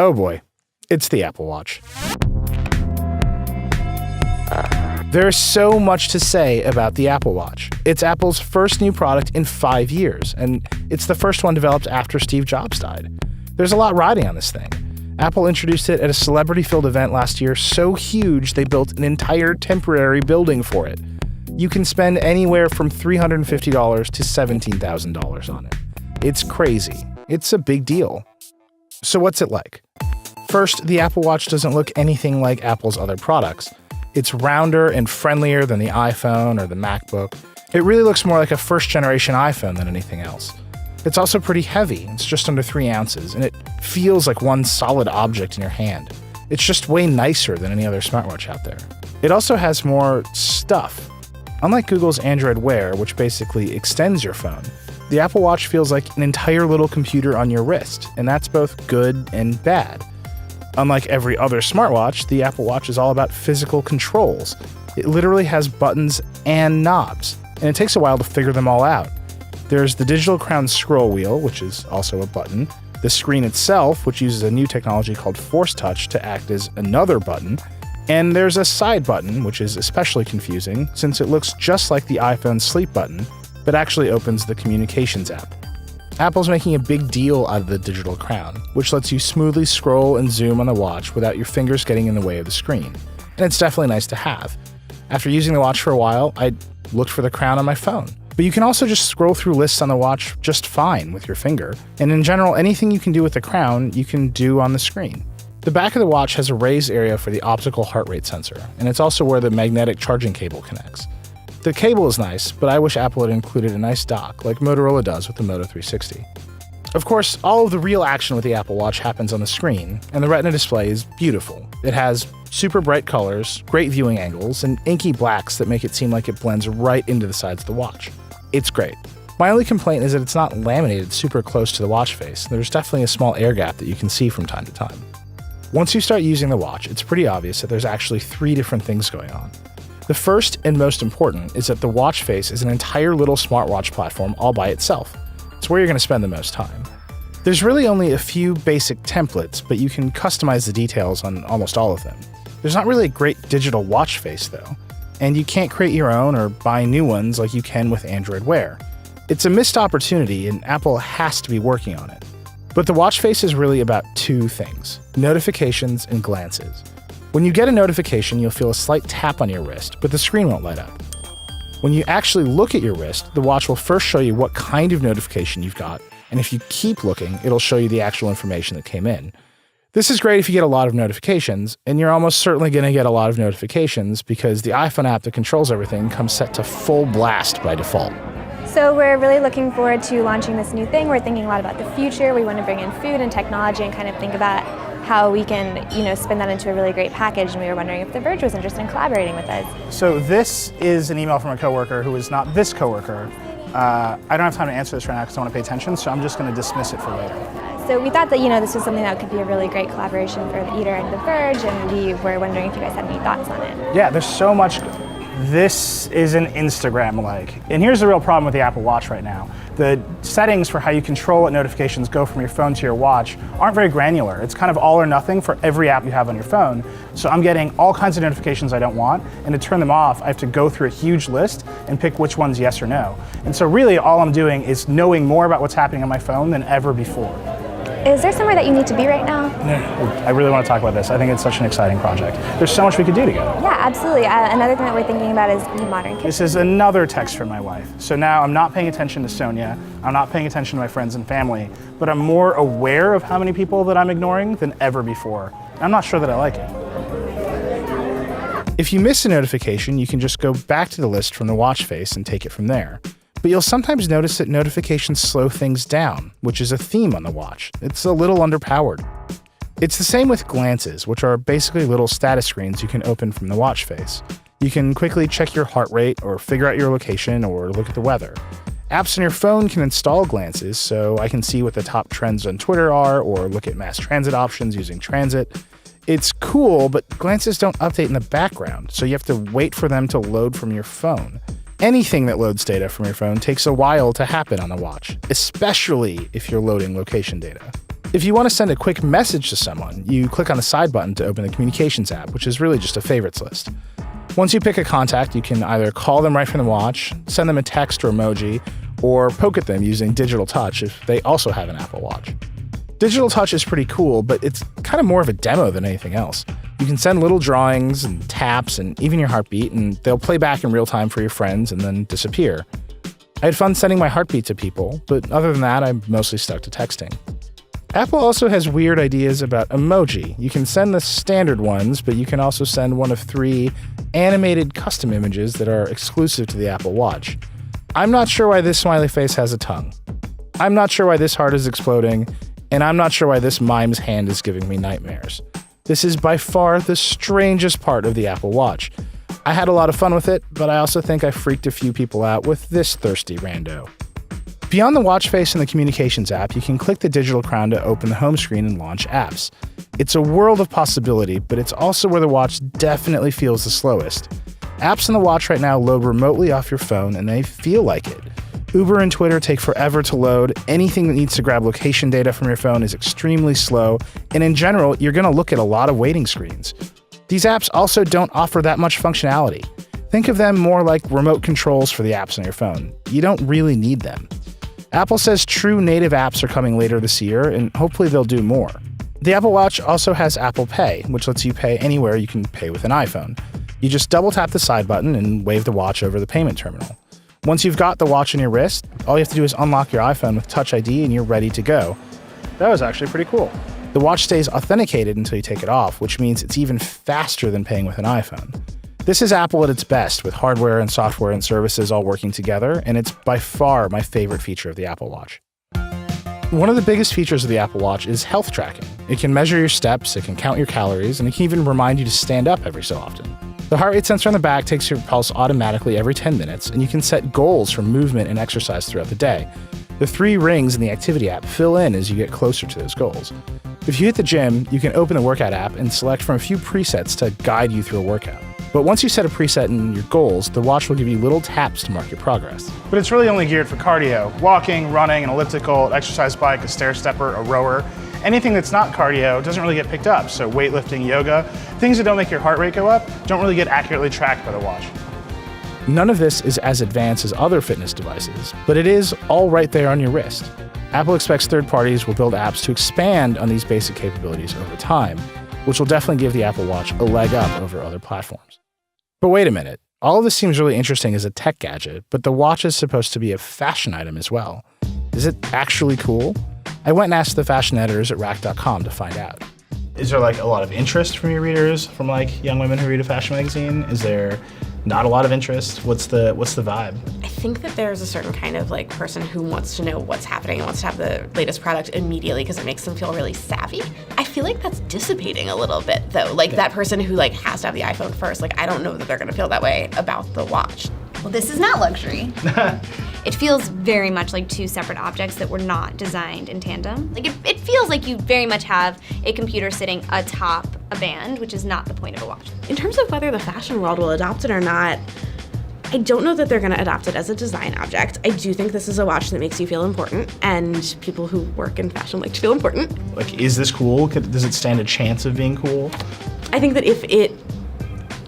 Oh boy, it's the Apple Watch. There's so much to say about the Apple Watch. It's Apple's first new product in 5 years, and it's the first one developed after Steve Jobs died. There's a lot riding on this thing. Apple introduced it at a celebrity-filled event last year so huge they built an entire temporary building for it. You can spend anywhere from $350 to $17,000 on it. It's crazy. It's a big deal. So what's it like? First, the Apple Watch doesn't look anything like Apple's other products. It's rounder and friendlier than the iPhone or the MacBook. It really looks more like a first-generation iPhone than anything else. It's also pretty heavy. It's just under 3 ounces, and it feels like one solid object in your hand. It's just way nicer than any other smartwatch out there. It also has more stuff. Unlike Google's Android Wear, which basically extends your phone, the Apple Watch feels like an entire little computer on your wrist, and that's both good and bad. Unlike every other smartwatch, the Apple Watch is all about physical controls. It literally has buttons and knobs, and it takes a while to figure them all out. There's the digital crown scroll wheel, which is also a button, the screen itself, which uses a new technology called Force Touch to act as another button, and there's a side button, which is especially confusing since it looks just like the iPhone sleep button, but actually opens the Communications app. Apple's making a big deal out of the digital crown, which lets you smoothly scroll and zoom on the watch without your fingers getting in the way of the screen. And it's definitely nice to have. After using the watch for a while, I looked for the crown on my phone. But you can also just scroll through lists on the watch just fine with your finger. And in general, anything you can do with the crown, you can do on the screen. The back of the watch has a raised area for the optical heart rate sensor, and it's also where the magnetic charging cable connects. The cable is nice, but I wish Apple had included a nice dock like Motorola does with the Moto 360. Of course, all of the real action with the Apple Watch happens on the screen, and the Retina display is beautiful. It has super bright colors, great viewing angles, and inky blacks that make it seem like it blends right into the sides of the watch. It's great. My only complaint is that it's not laminated super close to the watch face. There's definitely a small air gap that you can see from time to time. Once you start using the watch, it's pretty obvious that there's actually 3 different things going on. The first and most important is that the watch face is an entire little smartwatch platform all by itself. It's where you're going to spend the most time. There's really only a few basic templates, but you can customize the details on almost all of them. There's not really a great digital watch face though, and you can't create your own or buy new ones like you can with Android Wear. It's a missed opportunity, and Apple has to be working on it. But the watch face is really about 2 things: notifications and glances. When you get a notification, you'll feel a slight tap on your wrist, but the screen won't light up. When you actually look at your wrist, the watch will first show you what kind of notification you've got, and if you keep looking, it'll show you the actual information that came in. This is great if you get a lot of notifications, and you're almost certainly going to get a lot of notifications because the iPhone app that controls everything comes set to full blast by default. So we're really looking forward to launching this new thing. We're thinking a lot about the future. We want to bring in food and technology and kind of think about how we can, spin that into a really great package, and we were wondering if the Verge was interested in collaborating with us. So this is an email from a coworker who is not this coworker. I don't have time to answer this right now because I want to pay attention, so I'm just going to dismiss it for later. So we thought that this was something that could be a really great collaboration for the Eater and the Verge, and we were wondering if you guys had any thoughts on it. Yeah, there's so much. This is an Instagram-like. And here's the real problem with the Apple Watch right now. The settings for how you control what notifications go from your phone to your watch aren't very granular. It's kind of all or nothing for every app you have on your phone. So I'm getting all kinds of notifications I don't want, and to turn them off, I have to go through a huge list and pick which one's yes or no. And so really all I'm doing is knowing more about what's happening on my phone than ever before. Is there somewhere that you need to be right now? I really want to talk about this. I think it's such an exciting project. There's so much we could do together. Yeah, absolutely. Another thing that we're thinking about is the modern kitchen. This is another text from my wife. So now I'm not paying attention to Sonia, I'm not paying attention to my friends and family, but I'm more aware of how many people that I'm ignoring than ever before. I'm not sure that I like it. If you miss a notification, you can just go back to the list from the watch face and take it from there. But you'll sometimes notice that notifications slow things down, which is a theme on the watch. It's a little underpowered. It's the same with glances, which are basically little status screens you can open from the watch face. You can quickly check your heart rate or figure out your location or look at the weather. Apps on your phone can install glances, so I can see what the top trends on Twitter are or look at mass transit options using Transit. It's cool, but glances don't update in the background, so you have to wait for them to load from your phone. Anything that loads data from your phone takes a while to happen on the watch, especially if you're loading location data. If you want to send a quick message to someone, you click on the side button to open the Communications app, which is really just a favorites list. Once you pick a contact, you can either call them right from the watch, send them a text or emoji, or poke at them using Digital Touch if they also have an Apple Watch. Digital Touch is pretty cool, but it's kind of more of a demo than anything else. You can send little drawings and taps and even your heartbeat, and they'll play back in real time for your friends and then disappear. I had fun sending my heartbeat to people, but other than that, I'm mostly stuck to texting. Apple also has weird ideas about emoji. You can send the standard ones, but you can also send one of 3 animated custom images that are exclusive to the Apple Watch. I'm not sure why this smiley face has a tongue. I'm not sure why this heart is exploding, and I'm not sure why this mime's hand is giving me nightmares. This is by far the strangest part of the Apple Watch. I had a lot of fun with it, but I also think I freaked a few people out with this thirsty rando. Beyond the watch face and the Communications app, you can click the digital crown to open the home screen and launch apps. It's a world of possibility, but it's also where the watch definitely feels the slowest. Apps on the watch right now load remotely off your phone, and they feel like it. Uber and Twitter take forever to load. Anything that needs to grab location data from your phone is extremely slow, and in general, you're going to look at a lot of waiting screens. These apps also don't offer that much functionality. Think of them more like remote controls for the apps on your phone. You don't really need them. Apple says true native apps are coming later this year, and hopefully they'll do more. The Apple Watch also has Apple Pay, which lets you pay anywhere you can pay with an iPhone. You just double tap the side button and wave the watch over the payment terminal. Once you've got the watch on your wrist, all you have to do is unlock your iPhone with Touch ID and you're ready to go. That was actually pretty cool. The watch stays authenticated until you take it off, which means it's even faster than paying with an iPhone. This is Apple at its best, with hardware and software and services all working together, and it's by far my favorite feature of the Apple Watch. One of the biggest features of the Apple Watch is health tracking. It can measure your steps, it can count your calories, and it can even remind you to stand up every so often. The heart rate sensor on the back takes your pulse automatically every 10 minutes, and you can set goals for movement and exercise throughout the day. The 3 rings in the Activity app fill in as you get closer to those goals. If you hit the gym, you can open the Workout app and select from a few presets to guide you through a workout. But once you set a preset in your goals, the watch will give you little taps to mark your progress. But it's really only geared for cardio. Walking, running, an elliptical, an exercise bike, a stair stepper, a rower. Anything that's not cardio doesn't really get picked up. So weightlifting, yoga, things that don't make your heart rate go up don't really get accurately tracked by the watch. None of this is as advanced as other fitness devices, but it is all right there on your wrist. Apple expects third parties will build apps to expand on these basic capabilities over time, which will definitely give the Apple Watch a leg up over other platforms. But wait a minute. All of this seems really interesting as a tech gadget, but the watch is supposed to be a fashion item as well. Is it actually cool? I went and asked the fashion editors at rack.com to find out. Is there like a lot of interest from your readers, from like young women who read a fashion magazine? Is there not a lot of interest? What's the vibe? I think that there's a certain kind of like person who wants to know what's happening and wants to have the latest product immediately because it makes them feel really savvy. I feel like that's dissipating a little bit though. Like that person who like has to have the iPhone first, like I don't know that they're gonna feel that way about the watch. Well, this is not luxury. It feels very much like 2 separate objects that were not designed in tandem. Like it feels like you very much have a computer sitting atop a band, which is not the point of a watch. In terms of whether the fashion world will adopt it or not, I don't know that they're gonna adopt it as a design object. I do think this is a watch that makes you feel important, and people who work in fashion like to feel important. Like, is this cool? Does it stand a chance of being cool? I think that if it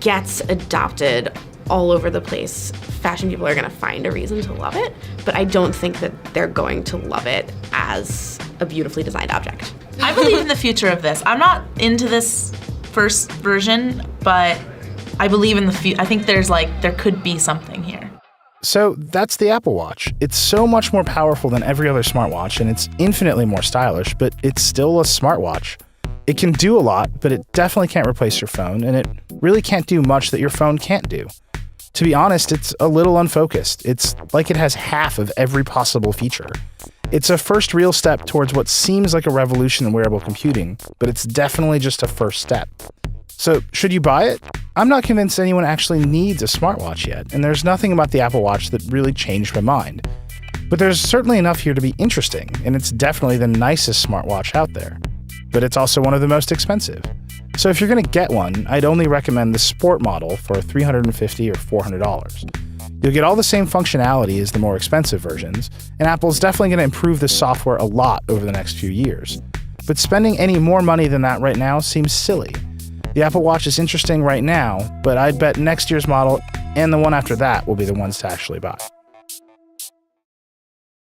gets adopted all over the place, fashion people are gonna find a reason to love it, but I don't think that they're going to love it as a beautifully designed object. I believe in the future of this. I'm not into this first version, but I believe in the future. I think there could be something here. So that's the Apple Watch. It's so much more powerful than every other smartwatch, and it's infinitely more stylish, but it's still a smartwatch. It can do a lot, but it definitely can't replace your phone, and it really can't do much that your phone can't do. To be honest, it's a little unfocused. It's like it has half of every possible feature. It's a first real step towards what seems like a revolution in wearable computing, but it's definitely just a first step. So, should you buy it? I'm not convinced anyone actually needs a smartwatch yet, and there's nothing about the Apple Watch that really changed my mind. But there's certainly enough here to be interesting, and it's definitely the nicest smartwatch out there. But it's also one of the most expensive. So if you're going to get one, I'd only recommend the Sport model for $350 or $400. You'll get all the same functionality as the more expensive versions, and Apple's definitely going to improve the software a lot over the next few years. but spending any more money than that right now seems silly. The Apple Watch is interesting right now, but I'd bet next year's model and the one after that will be the ones to actually buy.